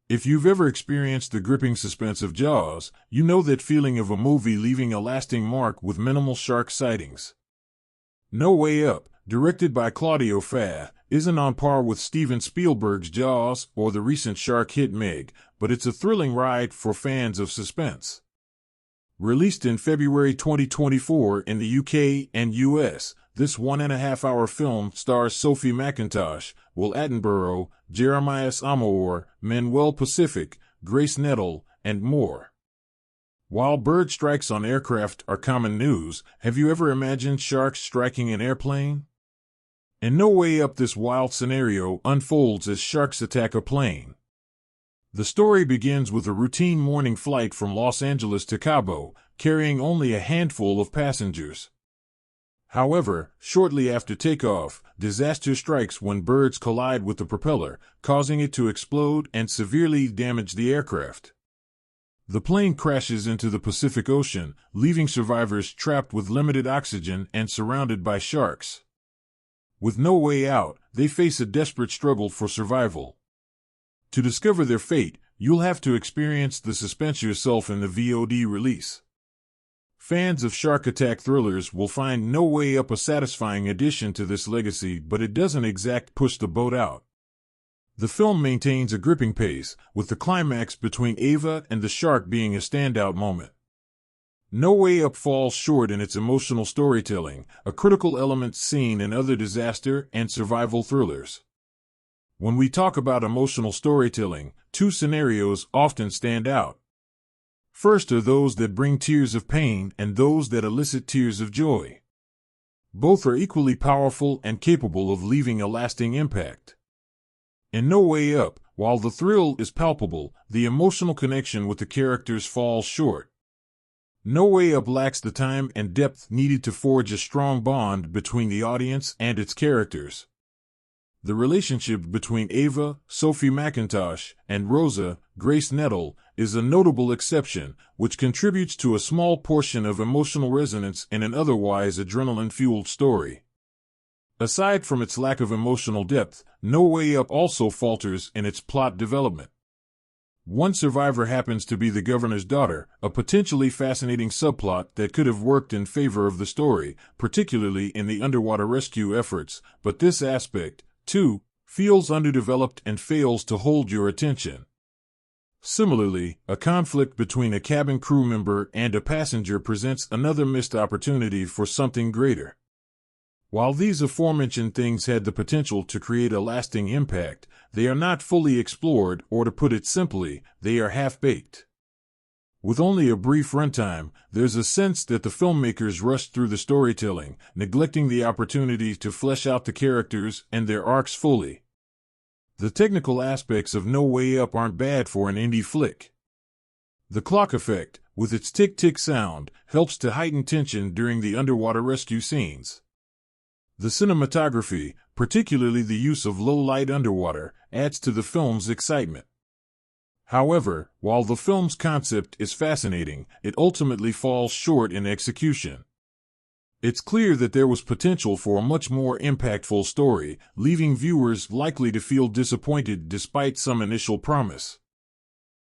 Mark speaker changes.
Speaker 1: If you've ever experienced the gripping suspense of Jaws, you know that feeling of a movie leaving a lasting mark with minimal shark sightings. No Way Up, directed by Claudio Fa, isn't on par with Steven Spielberg's Jaws or the recent shark hit Meg, but it's a thrilling ride for fans of suspense. Released in February 2024 in the UK and US, this 1.5-hour film stars Sophie McIntosh, Will Attenborough, Jeremias Amour, Manuel Pacific, Grace Nettle, and more. While bird strikes on aircraft are common news, have you ever imagined sharks striking an airplane? In No Way Up, this wild scenario unfolds as sharks attack a plane. The story begins with a routine morning flight from Los Angeles to Cabo, carrying only a handful of passengers. However, shortly after takeoff, disaster strikes when birds collide with the propeller, causing it to explode and severely damage the aircraft. The plane crashes into the Pacific Ocean, leaving survivors trapped with limited oxygen and surrounded by sharks. With no way out, they face a desperate struggle for survival. To discover their fate, you'll have to experience the suspense yourself in the VOD release. Fans of shark attack thrillers will find No Way Up a satisfying addition to this legacy, but it doesn't exactly push the boat out. The film maintains a gripping pace, with the climax between Ava and the shark being a standout moment. No Way Up falls short in its emotional storytelling, a critical element seen in other disaster and survival thrillers. When we talk about emotional storytelling, two scenarios often stand out. First are those that bring tears of pain and those that elicit tears of joy. Both are equally powerful and capable of leaving a lasting impact. In No Way Up, while the thrill is palpable, the emotional connection with the characters falls short. No Way Up lacks the time and depth needed to forge a strong bond between the audience and its characters. The relationship between Ava, Sophie McIntosh, and Rosa, Grace Nettle, is a notable exception, which contributes to a small portion of emotional resonance in an otherwise adrenaline-fueled story. Aside from its lack of emotional depth, No Way Up also falters in its plot development. One survivor happens to be the governor's daughter, a potentially fascinating subplot that could have worked in favor of the story, particularly in the underwater rescue efforts, but this aspect, too, feels underdeveloped and fails to hold your attention. Similarly, a conflict between a cabin crew member and a passenger presents another missed opportunity for something greater. While these aforementioned things had the potential to create a lasting impact, they are not fully explored, or to put it simply, they are half-baked. With only a brief runtime, there's a sense that the filmmakers rushed through the storytelling, neglecting the opportunity to flesh out the characters and their arcs fully. The technical aspects of No Way Up aren't bad for an indie flick. The clock effect, with its tick-tick sound, helps to heighten tension during the underwater rescue scenes. The cinematography, particularly the use of low light underwater, adds to the film's excitement. However, while the film's concept is fascinating, it ultimately falls short in execution. It's clear that there was potential for a much more impactful story, leaving viewers likely to feel disappointed despite some initial promise.